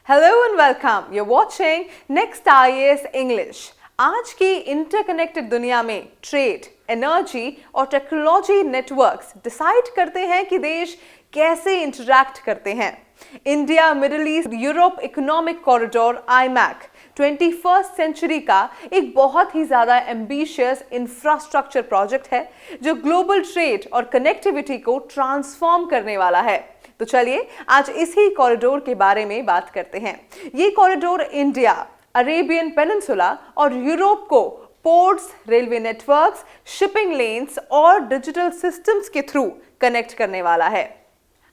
Hello and welcome. You're watching Next IAS English. आज की interconnected दुनिया में ट्रेड, एनर्जी और टेक्नोलॉजी नेटवर्क्स डिसाइड करते हैं कि देश कैसे इंटरैक्ट करते हैं। India Middle East Europe economic corridor IMEC 21st century का एक बहुत ही ज्यादा एम्बिशियस इंफ्रास्ट्रक्चर प्रोजेक्ट है जो ग्लोबल ट्रेड और कनेक्टिविटी को ट्रांसफॉर्म करने वाला है। तो चलिए आज इसी कॉरिडोर के बारे में बात करते हैं। ये कॉरिडोर इंडिया, अरेबियन पेनिनसुला और यूरोप को ports, railway networks, shipping lens और डिजिटल सिस्टम्स के थ्रू कनेक्ट करने वाला है।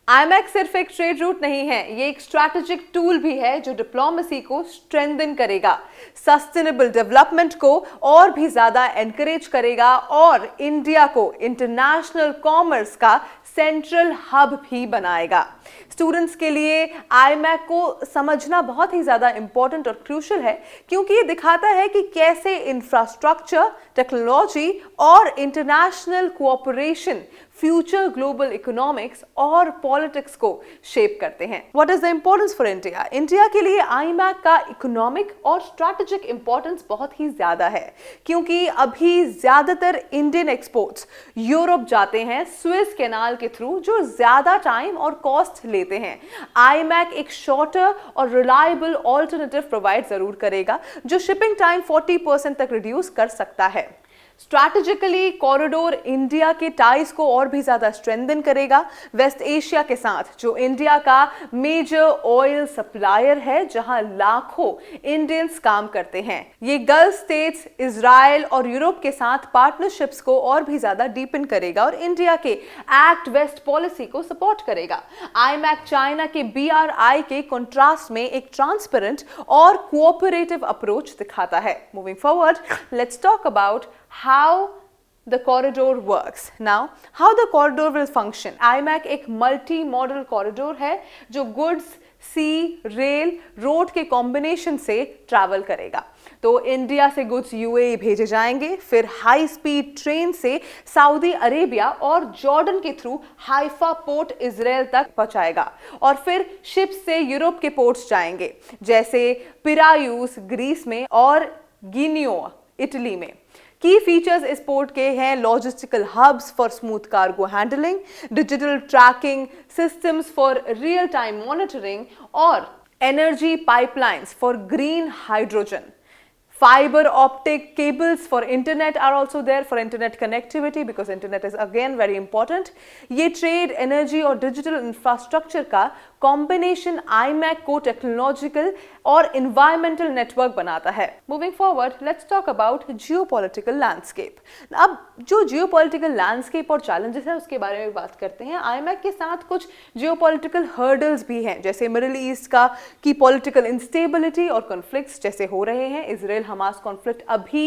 आईमैक सिर्फ एक ट्रेड रूट नहीं है, ये एक स्ट्रैटेजिक टूल भी है जो डिप्लोमेसी को स्ट्रेंथन करेगा, सस्टेनेबल डेवलपमेंट को और भी ज्यादा एनकरेज करेगा और इंडिया को इंटरनेशनल कॉमर्स का सेंट्रल हब भी बनाएगा। स्टूडेंट्स के लिए आईमैक को समझना बहुत ही ज्यादा इंपॉर्टेंट और क्रूशियल है क्योंकि ये दिखाता है कि कैसे इंफ्रास्ट्रक्चर, टेक्नोलॉजी और international cooperation future global economics और पॉलिटिक्स को शेप करते हैं। What is the importance for India? India के लिए आईमैक का इकोनॉमिक और स्ट्रैटेजिक इंपॉर्टेंस बहुत ही ज्यादा है क्योंकि अभी ज्यादातर इंडियन एक्सपोर्ट्स यूरोप जाते हैं स्वेज कैनाल के थ्रू, जो ज्यादा टाइम और कॉस्ट लेते हैं। आईमैक एक शॉर्टर और रिलायबल ऑल्टरनेटिव प्रोवाइड जरूर करेगा जो शिपिंग टाइम 40% तक रिड्यूस कर सकता है। स्ट्रैटेजिकली कॉरिडोर इंडिया के टाइज को और भी ज्यादा स्ट्रेंथन करेगा वेस्ट एशिया के साथ, जो इंडिया का मेजर ऑयल सप्लायर है जहां लाखों इंडियंस काम करते हैं। ये गल्फ स्टेट्स, इजराइल और यूरोप के साथ पार्टनरशिप्स को और भी ज्यादा डीपन करेगा और इंडिया के एक्ट वेस्ट पॉलिसी को सपोर्ट करेगा। आईमैक चाइना के BRI के कॉन्ट्रास्ट में एक ट्रांसपेरेंट और कोऑपरेटिव अप्रोच दिखाता है। Moving forward, let's talk about how the corridor works. Now, how the corridor will function? IMEC एक multi-modal corridor है जो goods, सी, रेल, रोड के कॉम्बिनेशन से ट्रैवल करेगा। तो इंडिया से गुड्स UAE भेजे जाएंगे, फिर हाई स्पीड ट्रेन से सऊदी अरेबिया और जॉर्डन के थ्रू हाइफा पोर्ट इजराइल तक पहुंचाएगा और फिर शिप से यूरोप के पोर्ट्स जाएंगे जैसे पिरायूस ग्रीस में और गिनियो इटली में। की फीचर्स इस पोर्ट के हैं logistical hubs for smooth cargo handling, digital tracking systems for real time monitoring और energy pipelines for green hydrogen. Fiber optic cables for internet are also there for internet connectivity because internet is again very important. ये trade, energy और digital infrastructure का combination iMac को technological और environmental network बनाता है। Moving forward, let's talk about geopolitical landscape. अब जो geopolitical landscape और चैलेंजेस हैं उसके बारे में बात करते हैं। आईमैक के साथ कुछ जियोपॉलिटिकल हर्डल्स भी हैं जैसे मिडिल ईस्ट का की पॉलिटिकल इंस्टेबिलिटी और कॉन्फ्लिक्ट्स जैसे हो रहे हैं। इजराइल हमास कॉन्फ्लिक्ट अभी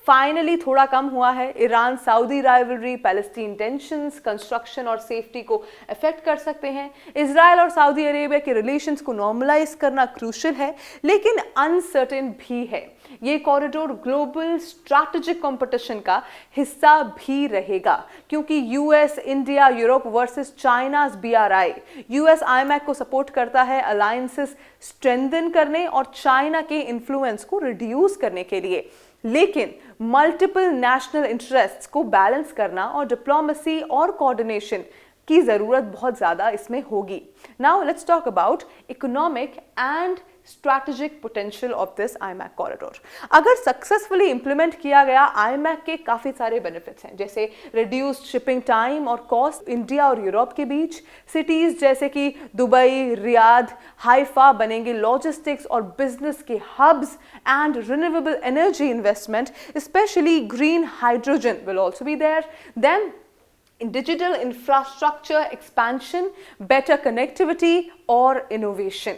फाइनली थोड़ा कम हुआ है। Iran Saudi rivalry, Palestine tensions, construction और सेफ्टी को अफेक्ट कर सकते हैं। इजराइल और सऊदी अरेबिया के रिलेशंस को नॉर्मलाइज करना क्रूशियल है लेकिन अनसर्टेन भी है। ये कॉरिडोर ग्लोबल स्ट्रैटेजिक कंपटीशन का हिस्सा भी रहेगा क्योंकि US, India, Europe versus चाइना's BRI। US iMac को सपोर्ट करता है अलायंसेस स्ट्रेंथन करने और चाइना के इन्फ्लुएंस को रिड्यूस करने के लिए, लेकिन मल्टीपल नेशनल इंटरेस्ट्स को बैलेंस करना और डिप्लोमेसी और कोऑर्डिनेशन की जरूरत बहुत ज्यादा इसमें होगी। Now let's talk about economic and strategic potential of this IMEC corridor. अगर सक्सेसफुली इंप्लीमेंट किया गया आईमैक के काफी सारे बेनिफिट्स हैं जैसे रिड्यूस्ड शिपिंग टाइम और कॉस्ट इंडिया और यूरोप के बीच। सिटीज जैसे कि दुबई, रियाद, हाइफा बनेंगे लॉजिस्टिक्स और बिजनेस के hubs and renewable energy investment specially green hydrogen will also be there. Then digital infrastructure expansion, better connectivity और innovation.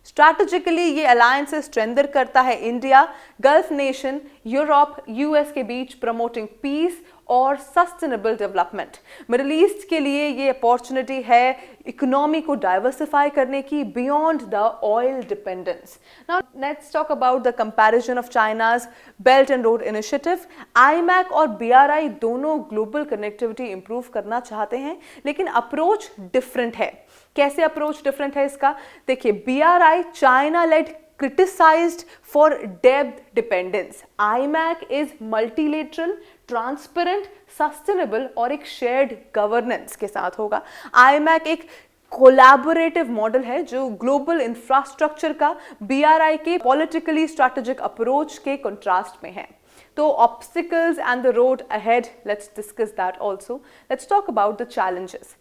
स्ट्रैटेजिकली ये अलायंसेस स्ट्रेंथन करता है India, gulf nation, Europe, US के बीच, promoting piece और sustainable development. Middle east के लिए ये opportunity है इकोनॉमी को डाइवर्सिफाई करने की beyond the oil dependence. Now let's talk about the comparison of China's belt and road initiative. IMac और बीआरआई दोनों ग्लोबल कनेक्टिविटी इंप्रूव करना चाहते हैं, लेकिन अप्रोच डिफरेंट है। कैसे अप्रोच डिफरेंट है इसका? देखिए, BRI China led criticized for debt dependence. IMAC is multilateral, transparent, sustainable और एक shared governance के साथ होगा। IMAC एक कोलैबोरेटिव मॉडल है जो ग्लोबल इंफ्रास्ट्रक्चर का बीआरआई के पॉलिटिकली स्ट्रैटेजिक अप्रोच के कंट्रास्ट में है। तो obstacles and the road ahead, let's discuss that also. Let's talk about the challenges.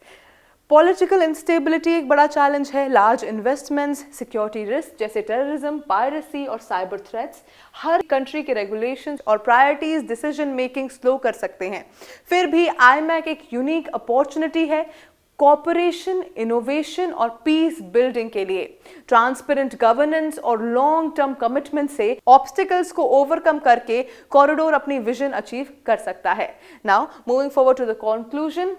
Political instability एक बड़ा चैलेंज है। लार्ज इन्वेस्टमेंट्स, सिक्योरिटी रिस्क जैसे टेररिज्म, पायरेसी और साइबर थ्रेट्स हर कंट्री के रेगुलेशंस और प्रायोरिटीज डिसीजन मेकिंग स्लो कर सकते हैं। फिर भी आईमैक एक यूनिक अपॉर्चुनिटी है कॉपरेशन, इनोवेशन और पीस बिल्डिंग के लिए। ट्रांसपेरेंट गवर्नेंस और लॉन्ग टर्म कमिटमेंट से ऑब्स्टिकल्स को ओवरकम करके कॉरिडोर अपनी विजन अचीव कर सकता है। Now moving forward to the conclusion,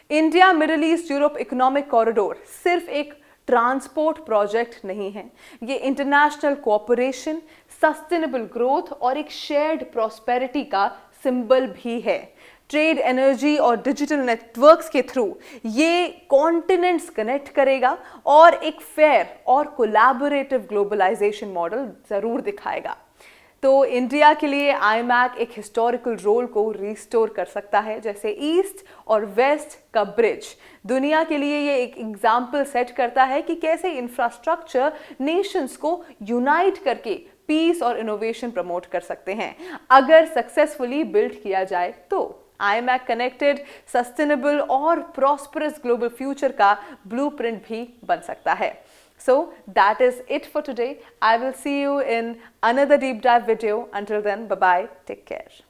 India Middle East Europe economic corridor सिर्फ एक ट्रांसपोर्ट प्रोजेक्ट नहीं है, ये इंटरनेशनल कोऑपरेशन, सस्टेनेबल ग्रोथ और एक शेयर्ड प्रॉस्पेरिटी का सिंबल भी है। ट्रेड, एनर्जी और डिजिटल नेटवर्क्स के थ्रू ये कॉन्टिनेंट्स कनेक्ट करेगा और एक फेयर और कोलैबोरेटिव ग्लोबलाइजेशन मॉडल जरूर दिखाएगा। तो इंडिया के लिए आईमैक एक हिस्टोरिकल रोल को रिस्टोर कर सकता है, जैसे ईस्ट और वेस्ट का ब्रिज। दुनिया के लिए ये एक एग्जाम्पल सेट करता है कि कैसे इंफ्रास्ट्रक्चर नेशंस को यूनाइट करके पीस और इनोवेशन प्रमोट कर सकते हैं अगर सक्सेसफुली बिल्ड किया जाए तो। आईमैक कनेक्टेड, सस्टेनेबल और प्रॉस्परस ग्लोबल फ्यूचर का ब्लूप्रिंट भी बन सकता है। So that is it for today. I will see you in another deep dive video. Until then, bye bye. Take care.